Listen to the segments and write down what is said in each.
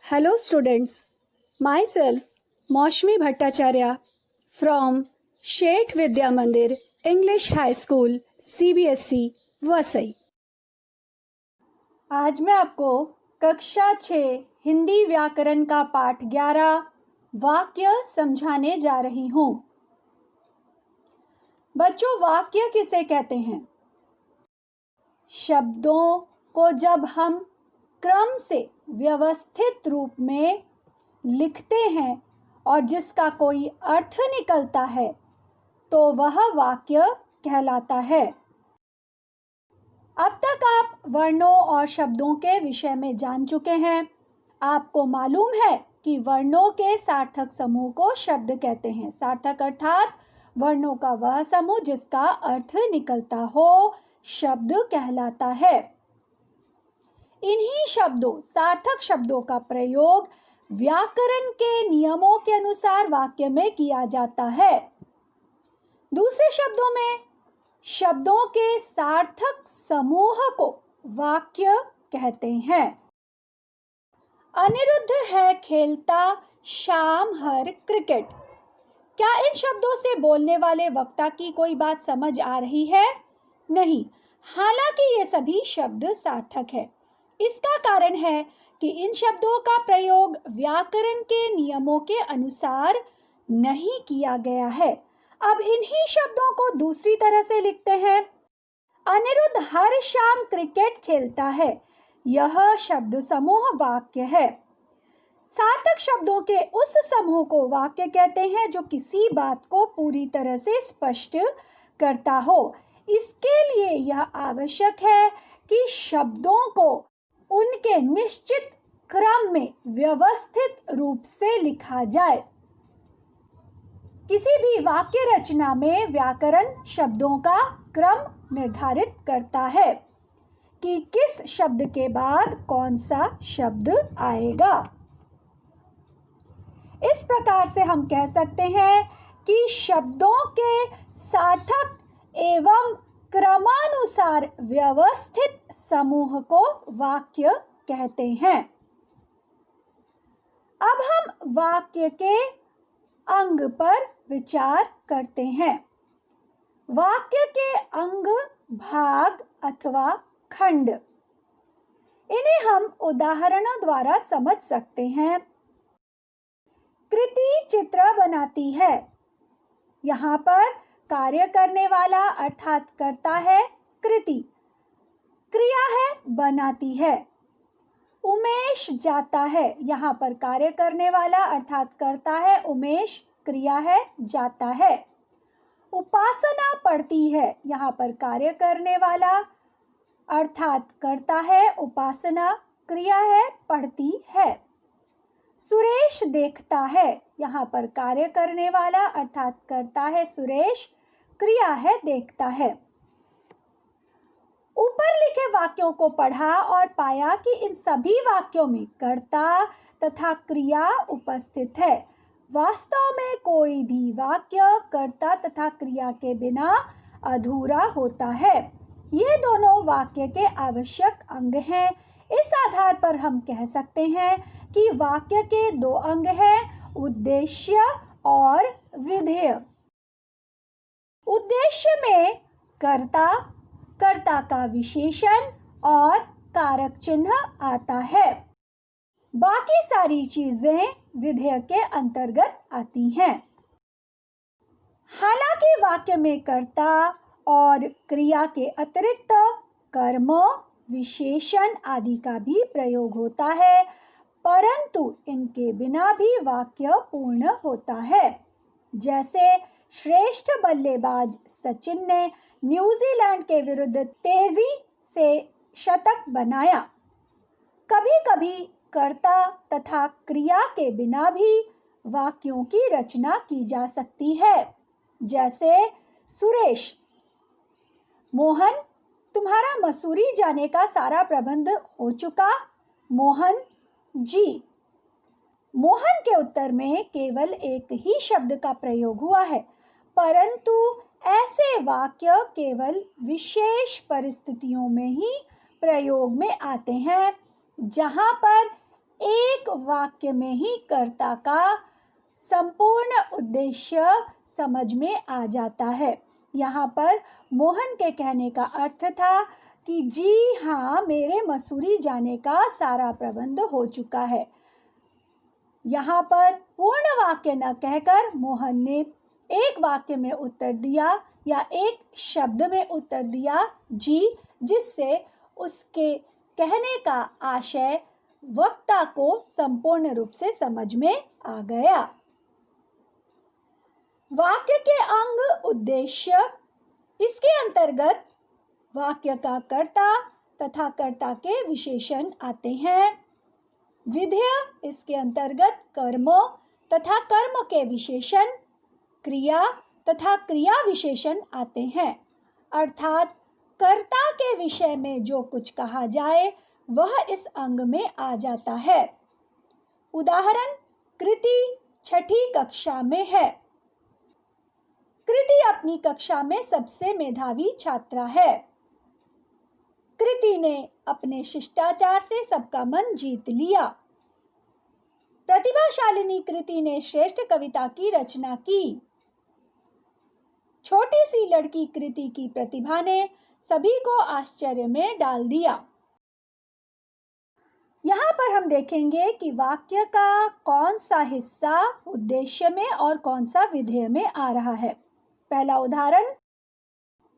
Hello students, myself Maushmi Bhattacharya from Shet Vidya Mandir English High School CBSE Vasai. आज मैं आपको कक्षा 6 हिंदी व्याकरण का पाठ 11 वाक्य समझाने जा रही हूँ। बच्चों, वाक्य किसे कहते हैं? शब्दों को जब हम क्रम से व्यवस्थित रूप में लिखते हैं और जिसका कोई अर्थ निकलता है तो वह वाक्य कहलाता है। अब तक आप वर्णों और शब्दों के विषय में जान चुके हैं। आपको मालूम है कि वर्णों के सार्थक समूह को शब्द कहते हैं। सार्थक अर्थात वर्णों का वह समूह जिसका अर्थ निकलता हो, शब्द कहलाता है। इन्हीं शब्दों, सार्थक शब्दों का प्रयोग व्याकरण के नियमों के अनुसार वाक्य में किया जाता है। दूसरे शब्दों में शब्दों के सार्थक समूह को वाक्य कहते हैं। अनिरुद्ध है खेलता शाम हर क्रिकेट। क्या इन शब्दों से बोलने वाले वक्ता की कोई बात समझ आ रही है? नहीं, हालांकि ये सभी शब्द सार्थक है। इसका कारण है कि इन शब्दों का प्रयोग व्याकरण के नियमों के अनुसार नहीं किया गया है। अब इन्हीं शब्दों को दूसरी तरह से लिखते हैं। अनिरुद्ध हर शाम क्रिकेट खेलता है। यह शब्द समूह वाक्य है। सार्थक शब्दों के उस समूह को वाक्य कहते हैं जो किसी बात को पूरी तरह से स्पष्ट करता हो। इसके लिए यह आवश्यक है कि शब्दों को उनके निश्चित क्रम में व्यवस्थित रूप से लिखा जाए। किसी भी वाक्य रचना में व्याकरण शब्दों का क्रम निर्धारित करता है कि किस शब्द के बाद कौन सा शब्द आएगा। इस प्रकार से हम कह सकते हैं कि शब्दों के सार्थक एवं क्रमानुसार व्यवस्थित समूह को वाक्य कहते हैं। अब हम वाक्य के अंग पर विचार करते हैं। वाक्य के अंग, भाग अथवा खंड, इन्हें हम उदाहरणों द्वारा समझ सकते हैं। कृति चित्र बनाती है। यहाँ पर कार्य करने वाला अर्थात कर्ता है कृति, क्रिया है बनाती है। उमेश जाता है। यहाँ पर कार्य करने वाला अर्थात कर्ता है उमेश, क्रिया है जाता है। उपासना पढ़ती है। यहाँ पर कार्य करने वाला अर्थात कर्ता है उपासना, क्रिया है पढ़ती है। सुरेश देखता है। यहाँ पर कार्य करने वाला अर्थात करता है सुरेश, क्रिया है देखता है। ऊपर लिखे वाक्यों को पढ़ा और पाया कि इन सभी वाक्यों में कर्ता तथा क्रिया उपस्थित है। वास्तव में कोई भी वाक्य कर्ता तथा क्रिया के बिना अधूरा होता है। ये दोनों वाक्य के आवश्यक अंग हैं। इस आधार पर हम कह सकते हैं कि वाक्य के दो अंग हैं, उद्देश्य और विधेय। उद्देश्य में कर्ता, कर्ता का विशेषण और कारक चिन्ह आता है। बाकी सारी चीजें विधेय के अंतर्गत आती हैं। हालांकि वाक्य में कर्ता और क्रिया के अतिरिक्त कर्म, विशेषण आदि का भी प्रयोग होता है, परंतु इनके बिना भी वाक्य पूर्ण होता है। जैसे श्रेष्ठ बल्लेबाज सचिन ने न्यूजीलैंड के विरुद्ध तेजी से शतक बनाया। कभी कभी कर्ता तथा क्रिया के बिना भी वाक्यों की रचना की जा सकती है। जैसे सुरेश, मोहन, तुम्हारा मसूरी जाने का सारा प्रबंध हो चुका? मोहन जी। मोहन के उत्तर में केवल एक ही शब्द का प्रयोग हुआ है, परंतु ऐसे वाक्य केवल विशेष परिस्थितियों में ही प्रयोग में आते हैं, जहां पर एक एक वाक्य में ही कर्ता का संपूर्ण उद्देश्य समझ में आ जाता है। यहाँ पर मोहन के कहने का अर्थ था कि जी हाँ, मेरे मसूरी जाने का सारा प्रबंध हो चुका है। यहाँ पर पूर्ण वाक्य न कहकर मोहन ने एक वाक्य में उत्तर दिया या एक शब्द में उत्तर दिया जी, जिससे उसके कहने का आशय वक्ता को संपूर्ण रूप से समझ में आ गया। वाक्य के अंग उद्देश्य, इसके अंतर्गत वाक्य का कर्ता तथा कर्ता के विशेषण आते हैं। विधेय, इसके अंतर्गत कर्म तथा कर्म के विशेषण, क्रिया तथा क्रिया विशेषण आते हैं। अर्थात कर्ता के विषय में जो कुछ कहा जाए वह इस अंग में आ जाता है। उदाहरण, कृति 6ठी कक्षा में है। कृति अपनी कक्षा में सबसे मेधावी छात्रा है। कृति ने अपने शिष्टाचार से सबका मन जीत लिया। प्रतिभाशालिनी कृति ने श्रेष्ठ कविता की रचना की। छोटी सी लड़की कृति की प्रतिभा ने सभी को आश्चर्य में डाल दिया। यहाँ पर हम देखेंगे कि वाक्य का कौन सा हिस्सा उद्देश्य में और कौन सा विधेय में आ रहा है। पहला उदाहरण,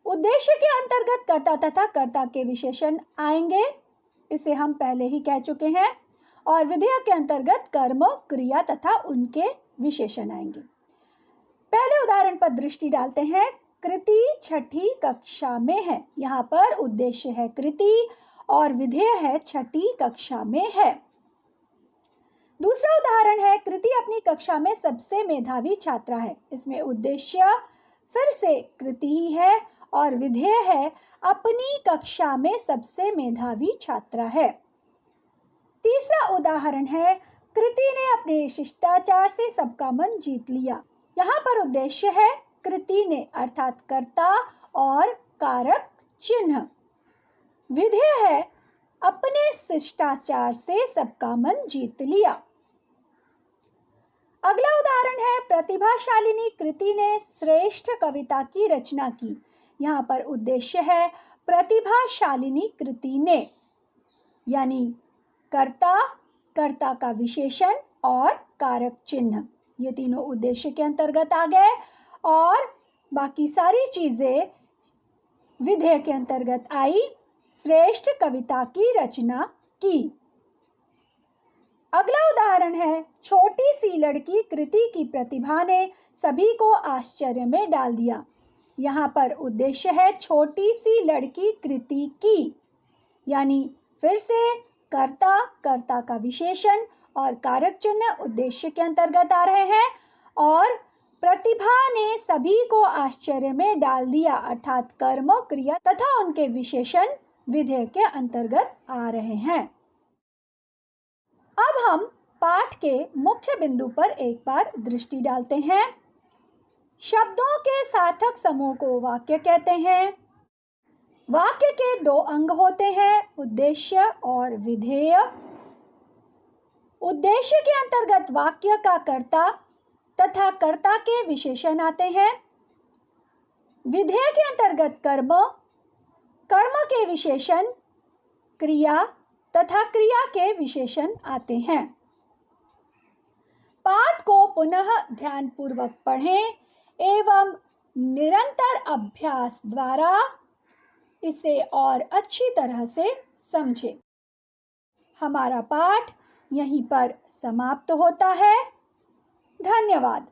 उद्देश्य के अंतर्गत कर्ता तथा कर्ता के विशेषण आएंगे, इसे हम पहले ही कह चुके हैं। और विधेय के अंतर्गत कर्म, क्रिया तथा उनके विशेषण आएंगे। पहले उदाहरण पर दृष्टि डालते हैं। कृति 6ठी कक्षा में है। यहाँ पर उद्देश्य है कृति और विधेय है 6ठी कक्षा में है। दूसरा उदाहरण है, कृति अपनी कक्षा में सबसे मेधावी छात्रा है। इसमें उद्देश्य फिर से कृति ही है और विधेय है अपनी कक्षा में सबसे मेधावी छात्रा है। तीसरा उदाहरण है, कृति ने अपने शिष्टाचार से सबका मन जीत लिया। यहाँ पर उद्देश्य है कृति ने अर्थात कर्ता और कारक चिन्ह। विधेय है अपने शिष्टाचार से सबका मन जीत लिया। अगला उदाहरण है, प्रतिभाशालिनी कृति ने श्रेष्ठ कविता की रचना की। यहाँ पर उद्देश्य है प्रतिभाशालिनी कृति ने, यानी कर्ता, कर्ता का विशेषण और कारक चिन्ह, ये तीनों उद्देश्य के अंतर्गत आ गए और बाकी सारी चीजें विधेय के अंतर्गत आई। श्रेष्ठ कविता की रचना की। अगला उदाहरण है, छोटी सी लड़की कृति की प्रतिभा ने सभी को आश्चर्य में डाल दिया। यहाँ पर उद्देश्य है छोटी सी लड़की कृति की, यानी फिर से कर्ता, कर्ता का विशेषण और कारक चिन्ह उद्देश्य के अंतर्गत आ रहे हैं और प्रतिभा ने सभी को आश्चर्य में डाल दिया अर्थात कर्म, क्रिया तथा उनके विशेषण विधेय के अंतर्गत आ रहे हैं। अब हम पाठ के मुख्य बिंदु पर एक बार दृष्टि डालते हैं। शब्दों के सार्थक समूह को वाक्य कहते हैं। वाक्य के दो अंग होते हैं, उद्देश्य और विधेय। उद्देश्य के अंतर्गत वाक्य का कर्ता तथा कर्ता के विशेषण आते हैं। विधेय के अंतर्गत कर्म, कर्म के विशेषण, क्रिया तथा क्रिया के विशेषण आते हैं। पाठ को पुनः ध्यानपूर्वक पढ़ें एवं निरंतर अभ्यास द्वारा इसे और अच्छी तरह से समझें। हमारा पाठ यहीं पर समाप्त होता है। धन्यवाद।